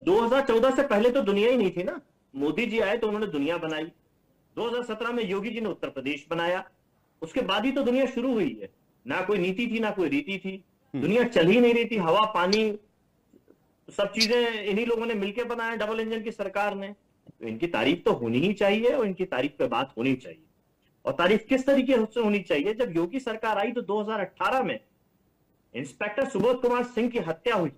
2014 से पहले तो दुनिया ही नहीं थी ना। मोदी जी आए तो उन्होंने दुनिया बनाई। 2017 में योगी जी ने उत्तर प्रदेश बनाया। उसके बाद ही तो दुनिया शुरू हुई है। ना कोई नीति थी ना कोई रीति थी, दुनिया चल ही नहीं रही थी। हवा पानी सब चीजें इन्हीं लोगों ने मिलकर बनाया, डबल इंजन की सरकार ने। तो इनकी तारीफ तो होनी ही चाहिए और इनकी तारीफ पे बात होनी चाहिए। और तारीफ किस तरीके से होनी चाहिए? जब योगी सरकार आई तो 2018 में इंस्पेक्टर सुबोध कुमार सिंह की हत्या हुई,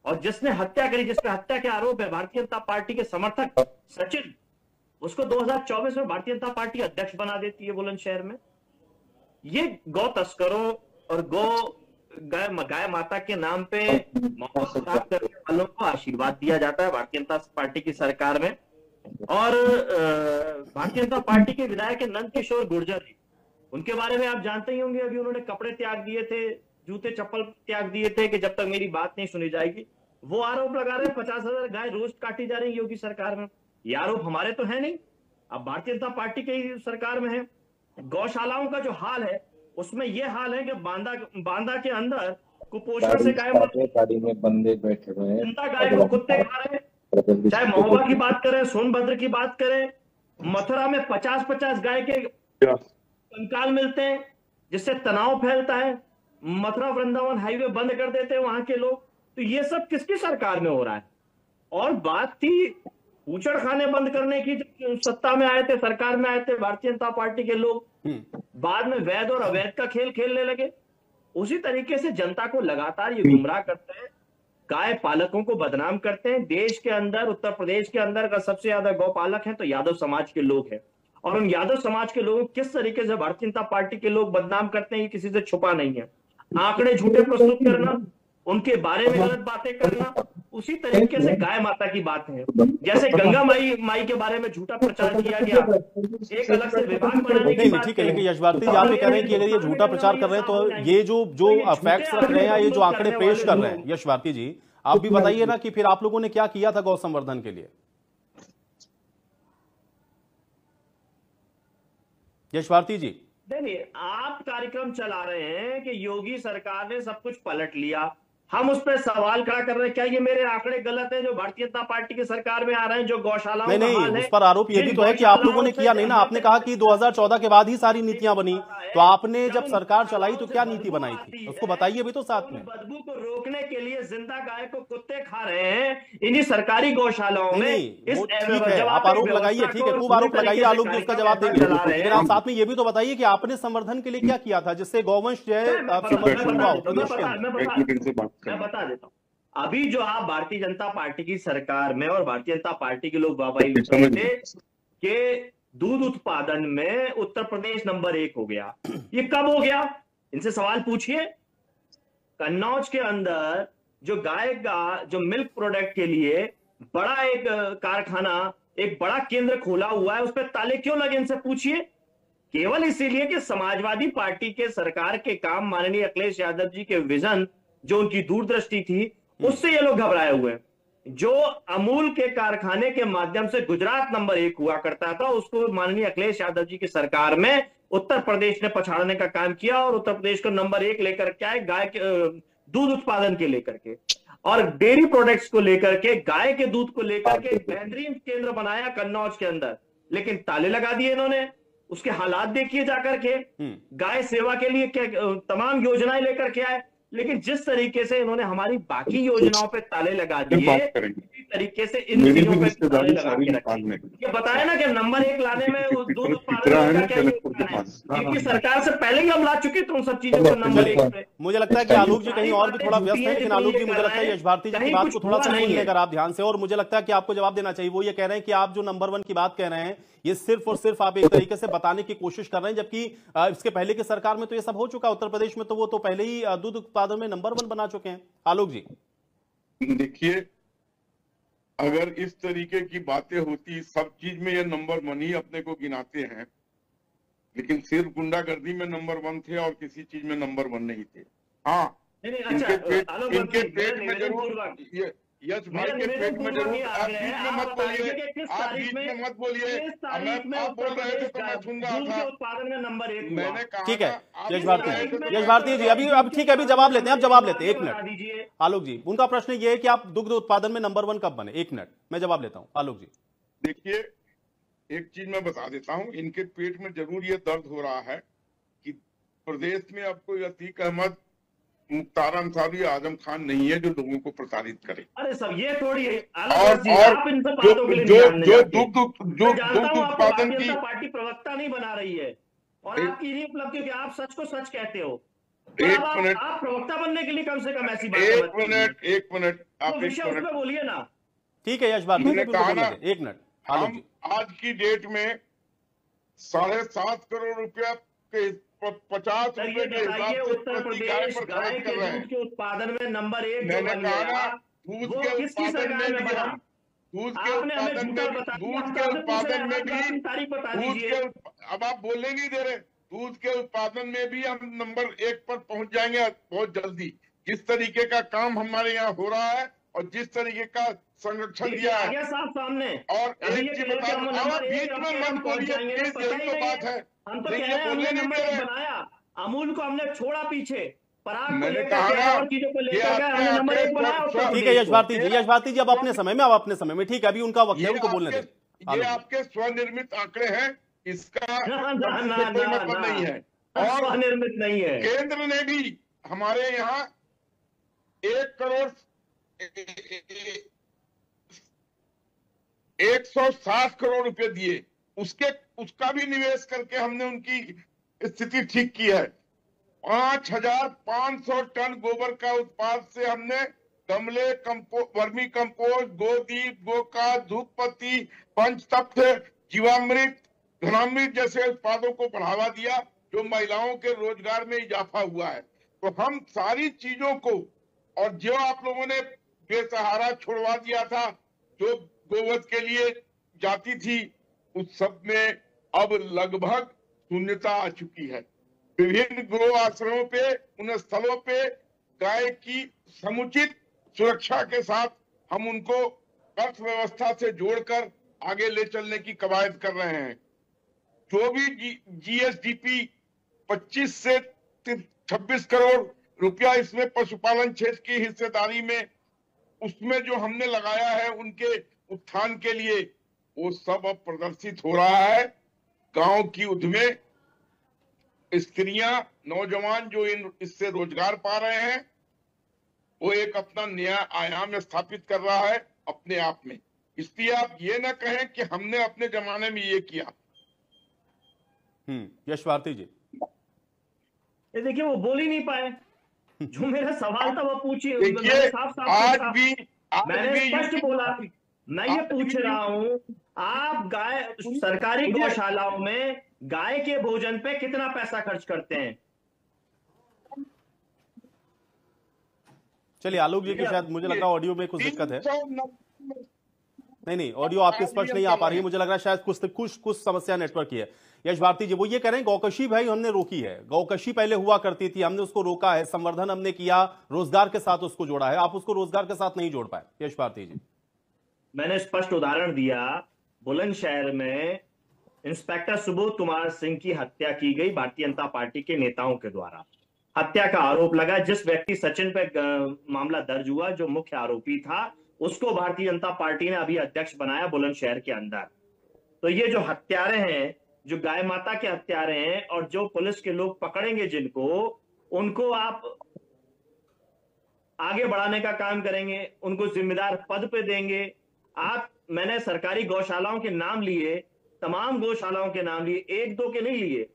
और जिसने हत्या करी, जिसपे हत्या के आरोप है, भारतीय जनता पार्टी के समर्थक सचिन, उसको 2024 में भारतीय जनता पार्टी अध्यक्ष बना देती है बुलंदशहर में। ये गौ तस्करों और गाय माता के नाम पे मोहब्बत करने वालों को आशीर्वाद दिया जाता है भारतीय जनता पार्टी की सरकार में। और भारतीय जनता पार्टी के विधायक नंद किशोर गुर्जर जी, उनके बारे में आप जानते ही होंगे। अभी उन्होंने कपड़े त्याग दिए थे, जूते चप्पल त्याग दिए थे कि जब तक मेरी बात नहीं सुनी जाएगी। वो आरोप लगा रहे हैं 50,000 गाय रोज काटी जा रही है योगी सरकार में। ये आरोप हमारे तो है नहीं, अब भारतीय जनता पार्टी की सरकार में है। गौशालाओं का जो हाल है उसमें यह हाल है कि बांदा के अंदर कुपोषण से गाय में बंदे बैठे हुए हैं, जनता गाय को कुत्ते खा रहे हैं। चाहे महोबा की बात करें, सोनभद्र की बात करें, मथुरा में 50-50 गाय के कंकाल मिलते हैं, जिससे तनाव फैलता है। मथुरा वृंदावन हाईवे बंद कर देते हैं वहां के लोग। तो ये सब किसकी सरकार में हो रहा है? और बात थी ऊचड़ खाने बंद करने की, जब सत्ता में आए थे, सरकार में आए थे भारतीय जनता पार्टी के लोग, बाद में वैध और अवैध का खेल खेलने लगे। उसी तरीके से जनता को लगातार ये गुमराह करते हैं, गाय पालकों को बदनाम करते हैं। देश के अंदर, उत्तर प्रदेश के अंदर का सबसे ज्यादा गौपालक हैं तो यादव समाज के लोग हैं, और उन यादव समाज के लोगों को किस तरीके से भारतीय जनता पार्टी के लोग बदनाम करते हैं, ये किसी से छुपा नहीं है। आंकड़े झूठे प्रस्तुत करना, उनके बारे में गलत बातें करना, उसी तरीके से गाय माता की बात है। जैसे गंगा माई के बारे में झूठा प्रचार किया गया, एक अलग से विभाग बनाने की बात। ठीक है, लेकिन यश भारती जी आप ये कह रहे हैं कि अगर ये झूठा प्रचार कर रहे हैं तो ये जो फैक्ट्स रख रहे हैं, ये जो आंकड़े पेश कर रहे हैं, यश भारती जी आप भी बताइए ना कि फिर आप लोगों ने क्या किया था गौ संवर्धन के लिए? यश भारती जी देखिए, आप कार्यक्रम चला रहे हैं कि योगी सरकार ने सब कुछ पलट लिया। हम उस पर सवाल खड़ा कर रहे हैं, क्या ये मेरे आंकड़े गलत हैं जो भारतीय जनता पार्टी की सरकार में आ रहे हैं, जो गौशालाओं नहीं, उस पर आरोप ये भी तो है कि आप लोगों ने किया नहीं ना। आपने कहा कि 2014 के बाद ही सारी नीतियां बनी, तो आपने जब सरकार चलाई तो क्या नीति बनाई थी, उसको बताइए भी तो साथ में। बदबू को रोकने के लिए जिंदा गाय को कुत्ते खा रहे हैं इन्हीं सरकारी गौशालाओं में। ठीक है, आप आरोप लगाइए, ठीक है, खूब आरोप लगाइए, आलोक जी उसका जवाब देंगे। लेकिन आप साथ में ये भी तो बताइए कि आपने संवर्धन के लिए क्या किया था जिससे गौवंश जो है मैं बता देता हूं। अभी जो आप भारतीय जनता पार्टी की सरकार में और भारतीय जनता पार्टी के लोग वाहवाही लिख रहे थे कि दूध उत्पादन में उत्तर प्रदेश नंबर 1 हो गया, ये कब हो गया? इनसे सवाल पूछिए। कन्नौज के अंदर जो गाय का जो मिल्क प्रोडक्ट के लिए बड़ा एक कारखाना, एक बड़ा केंद्र खोला हुआ है, उस पर ताले क्यों लगे? इनसे पूछिए। केवल इसीलिए कि समाजवादी पार्टी के सरकार के काम, माननीय अखिलेश यादव जी के विजन, जो उनकी दूरदृष्टि थी, उससे ये लोग घबराए हुए हैं। जो अमूल के कारखाने के माध्यम से गुजरात नंबर 1 हुआ करता था, उसको माननीय अखिलेश यादव जी की सरकार में उत्तर प्रदेश ने पछाड़ने का काम किया और उत्तर प्रदेश को नंबर 1 लेकर के आए, गाय के दूध उत्पादन के लेकर के और डेयरी प्रोडक्ट्स को लेकर के, गाय के दूध को लेकर के बेहतरीन केंद्र बनाया कन्नौज के अंदर। लेकिन ताले लगा दिए इन्होंने। उसके हालात देखिए जाकर के, गाय सेवा के लिए क्या तमाम योजनाएं लेकर के आए, लेकिन जिस तरीके से इन्होंने हमारी बाकी योजनाओं पे ताले लगा दिए, इसी तरीके से इन चीजों पे ताले लगा के रखे। ये बताया ना कि नंबर 1 लाने में दूध उत्पादन का क्या योगदान है, क्योंकि सरकार से पहले ही हम ला चुके थे उन सब चीजों को नंबर 1 पे। मुझे लगता है कि आलोक जी कहीं और भी थोड़ा व्यस्त है, लेकिन आलोक जी मुझे लगता है यश भारती जी की बात को थोड़ा सा सुन लेकर आप ध्यान से, और मुझे लगता है कि आपको जवाब देना चाहिए। वो ये कह रहे हैं कि आप जो नंबर 1 की बात कह रहे हैं, ये सिर्फ और सिर्फ आप एक तरीके से बताने की कोशिश कर रहे हैं, जबकि इसके पहले की सरकार में तो ये सब हो चुका। उत्तर प्रदेश में तो वो तो पहले ही दूध उत्पादन में नंबर 1 बना चुके हैं। आलोक जी देखिए, अगर इस तरीके की बातें होती, सब चीज में ये नंबर 1 ही अपने को गिनाते हैं, लेकिन सिर्फ गुंडागर्दी में नंबर 1 थे और किसी चीज में नंबर 1 नहीं थे। हाँ, इनके पेट में जरूर यश भाई के पेट में जरूर, आप बीच में मत बोलिए, आप बीच में मत बोलिए। आप बोल रहे थे तो मैं सुन रहा था। उत्पादन में नंबर 1 मैंने कहा ठीक है यश भारती जी, अभी ठीक है, अभी जवाब लेते हैं, आप जवाब लेते हैं। 1 मिनट आलोक जी, उनका प्रश्न ये है कि आप दुग्ध उत्पादन में नंबर 1 कब बने? 1 मिनट मैं जवाब लेता हूं। आलोक जी देखिए, एक चीज मैं बता देता हूं, इनके पेट में जरूर ये दर्द हो रहा है कि प्रदेश में अब कोई अतीक अहमद, मुख्तार अंसारी, आजम खान नहीं है जो लोगों को प्रताड़ित करे। अरे सब ये थोड़ी है। और जो दुग्ध उत्पादन की पार्टी प्रवक्ता नहीं बना रही है और आपकी नहीं उपलब्धि कि आप सच को सच कहते हो। एक मिनट, आप प्रवक्ता बनने के लिए कम से कम ऐसी बात। एक मिनट आप विषय उसमें बोलिए ना। ठीक है यश भारती जी, कहा ना, 1 मिनट आलोक जी। आज की डेट में 7.5 करोड़ रुपया के 50 रुपए के हिसाब से उत्तर प्रदेश गाय के दूध के उत्पादन में नंबर 1 मैंने कहा ना, दूध के उत्पादन में भी हम, दूध के उत्पादन में भी अब आप बोलने नहीं दे रहे, दूध के उत्पादन में भी हम नंबर 1 पर पहुंच जाएंगे बहुत जल्दी। जिस तरीके का काम हमारे यहाँ हो रहा है और जिस तरीके का संरक्षण दिया है, सामने। और एक चीज बता दूं, बीच में मत बोलिए प्लीज, यही तो बात है। हम तो कह रहे हैं हमने नंबर 1 बनाया, अमूल को हमने छोड़ा पीछे, पराग को मैंने लेकर कहा ना, और चीजों को लेकर हमने नंबर 1 बनाया। ठीक है यश भारती जी अब अपने समय में, अब अपने समय में, ठीक है, अभी उनका वक्त है, उनको बोलने दें। ये आपके स्वनिर्मित आंकड़े हैं, इसका कोई मतलब नहीं है और स्वनिर्मित नहीं है। केंद्र ने भी हमारे यहाँ 160 करोड़ रुपए दिए, उसका भी निवेश करके हमने उनकी स्थिति ठीक की है। 5,500 टन गोबर का उत्पाद से हमने गमले, वर्मी कंपोस्ट, गोदीप, गोकास, धूपपत्ती, पंचतत्व, जीवामृत, घनामृत जैसे उत्पादों को बढ़ावा दिया, जो महिलाओं के रोजगार में इजाफा हुआ है। तो हम सारी चीजों को, और जो आप लोगों ने बेसहारा छोड़वा दिया था, जो गोवध के लिए जाती थी, उस सब में अब लगभग शून्यता आ चुकी है। विभिन्न गो आश्रमों पे, उन स्थलों पे गाय की समुचित सुरक्षा के साथ हम उनको अर्थव्यवस्था से जोड़कर आगे ले चलने की कवायद कर रहे हैं। जो भी जीएसडीपी 25 से 26 करोड़ रुपया इसमें पशुपालन क्षेत्र की हिस्सेदारी में, उसमें जो हमने लगाया है उनके उत्थान के लिए, वो सब अब प्रदर्शित हो रहा है। गांव की उद्यमे स्त्रियां, नौजवान जो इससे रोजगार पा रहे हैं, वो एक अपना नया आयाम स्थापित कर रहा है अपने आप में। इसलिए आप ये ना कहें कि हमने अपने जमाने में ये किया। यश भारती जी, ये देखिए वो बोल ही नहीं पाए, जो मेरा सवाल था वो पूछिए। देखिए आज भी मैंने स्पष्ट बोला, मैं ये पूछ रहा हूं, आप गाय सरकारी गौशालाओं में गाय के भोजन पे कितना पैसा खर्च करते हैं? चलिए आलोक जी की शायद मुझे लग रहा है ऑडियो में कुछ दिक्कत है। नहीं ऑडियो आपके स्पष्ट नहीं आ पा रही है, मुझे लग रहा है शायद कुछ समस्या नेटवर्क की है। यश भारती जी वो ये कह रहे हैं गौकशी भाई हमने रोकी है, गौकशी पहले हुआ करती थी, हमने उसको रोका है, संवर्धन हमने किया, रोजगार के साथ उसको जोड़ा है, आप उसको रोजगार के साथ नहीं जोड़ पाए। यश भारती जी, मैंने स्पष्ट उदाहरण दिया, बुलंदशहर में इंस्पेक्टर सुबोध कुमार सिंह की हत्या की गई भारतीय जनता पार्टी के नेताओं के द्वारा। हत्या का आरोप लगा, जिस व्यक्ति सचिन पे मामला दर्ज हुआ, जो मुख्य आरोपी था, उसको भारतीय जनता पार्टी ने अभी अध्यक्ष बनाया बुलंदशहर के अंदर। तो ये जो हत्यारे हैं, जो गाय माता के हत्यारे हैं, और जो पुलिस के लोग पकड़ेंगे जिनको, उनको आप आगे बढ़ाने का काम करेंगे, उनको जिम्मेदार पद पे देंगे आप। मैंने सरकारी गौशालाओं के नाम लिए, तमाम गौशालाओं के नाम लिए, एक दो के नहीं लिए,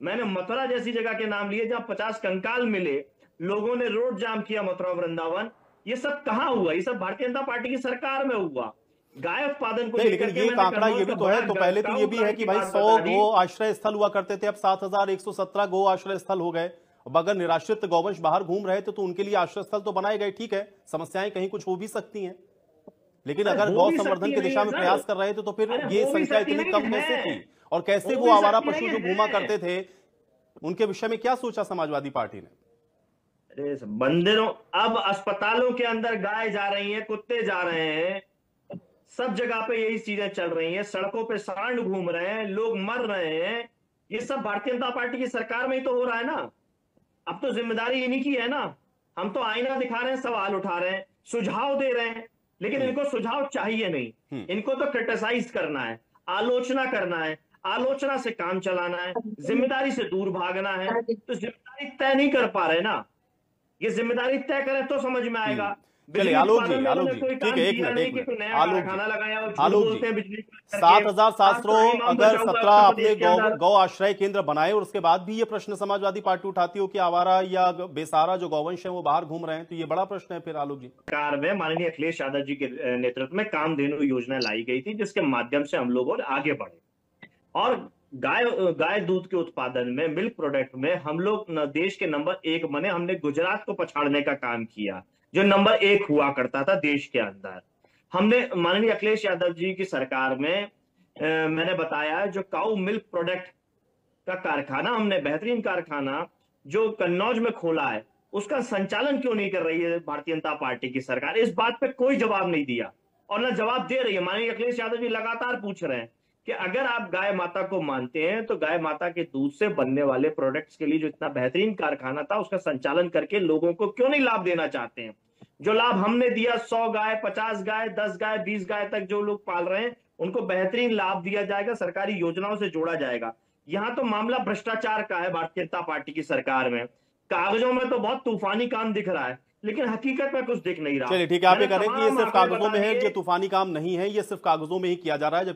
मैंने मथुरा जैसी जगह के नाम लिए जहां 50 कंकाल मिले, लोगों ने रोड जाम किया मथुरा वृंदावन। ये सब कहां हुआ? ये सब भारतीय जनता पार्टी की सरकार में हुआ। गाय उत्पादन को लेकिन ये एक आंकड़ा ये भी तो है, तो पहले तो ये भी है कि भाई 100 गो आश्रय स्थल हुआ करते थे, अब 7,117 गो आश्रय स्थल हो गए। अब अगर निराश्रित गौवंश बाहर घूम रहे थे तो उनके लिए आश्रय स्थल तो बनाए गए, ठीक है, समस्याएं कहीं कुछ हो भी सकती हैं, लेकिन अगर गौ संवर्धन की दिशा में प्रयास कर रहे थे तो फिर ये संख्या इतनी कम कैसे थी? और कैसे वो आवारा पशु जो घूमा करते थे, उनके विषय में क्या सोचा समाजवादी पार्टी ने? अरे बंदरों, अब अस्पतालों के अंदर गाय जा रही हैं, कुत्ते जा रहे हैं, सब जगह पे यही चीजें चल रही हैं, सड़कों पे सांड घूम रहे हैं, लोग मर रहे हैं। ये सब भारतीय जनता पार्टी की सरकार में ही तो हो रहा है ना। अब तो जिम्मेदारी इन्हीं की है ना। हम तो आईना दिखा रहे हैं, सवाल उठा रहे हैं, सुझाव दे रहे हैं, लेकिन इनको सुझाव चाहिए नहीं। इनको तो क्रिटिसाइज करना है, आलोचना करना है, आलोचना से काम चलाना है, जिम्मेदारी से दूर भागना है। तो जिम्मेदारी तय नहीं कर पा रहे ना। ये जिम्मेदारी तय करें तो समझ में आएगा। चलिए आलोक जी, ठीक है, एक मिनट आलोक जी, 7,700 अगर 17 आपने गौ आश्रय केंद्र बनाए और उसके बाद भी ये प्रश्न समाजवादी पार्टी उठाती हो कि आवारा या बेसहारा जो गौवंश है वो बाहर घूम रहे हैं, तो ये बड़ा प्रश्न है फिर आलोक जी। सरकार में माननीय अखिलेश यादव जी के नेतृत्व में कामधेनु योजना लाई गई थी, जिसके माध्यम से हम लोग और आगे बढ़े और गाय दूध के उत्पादन में, मिल्क प्रोडक्ट में हम लोग देश के नंबर 1 बने। हमने गुजरात को पछाड़ने का काम किया जो नंबर 1 हुआ करता था देश के अंदर। हमने माननीय अखिलेश यादव जी की सरकार में मैंने बताया जो काऊ मिल्क प्रोडक्ट का कारखाना, हमने बेहतरीन कारखाना जो कन्नौज में खोला है, उसका संचालन क्यों नहीं कर रही है भारतीय जनता पार्टी की सरकार? इस बात पे कोई जवाब नहीं दिया और ना जवाब दे रही है। माननीय अखिलेश यादव जी लगातार पूछ रहे हैं कि अगर आप गाय माता को मानते हैं तो गाय माता के दूध से बनने वाले प्रोडक्ट्स के लिए जो इतना बेहतरीन कारखाना था उसका संचालन करके लोगों को क्यों नहीं लाभ देना चाहते हैं? जो लाभ हमने दिया, 100 गाय, 50 गाय, 10 गाय, 20 गाय तक जो लोग पाल रहे हैं उनको बेहतरीन लाभ दिया जाएगा, सरकारी योजनाओं से जोड़ा जाएगा। यहाँ तो मामला भ्रष्टाचार का है भारतीय जनता पार्टी की सरकार में। कागजों में तो बहुत तूफानी काम दिख रहा है, लेकिन हकीकत में कुछ दिख नहीं रहा। चलिए ठीक है, आप ये कह रहे हैं कि ये सिर्फ कागजों में है, ये तूफानी काम नहीं है, ये सिर्फ कागजों में ही किया जा रहा है।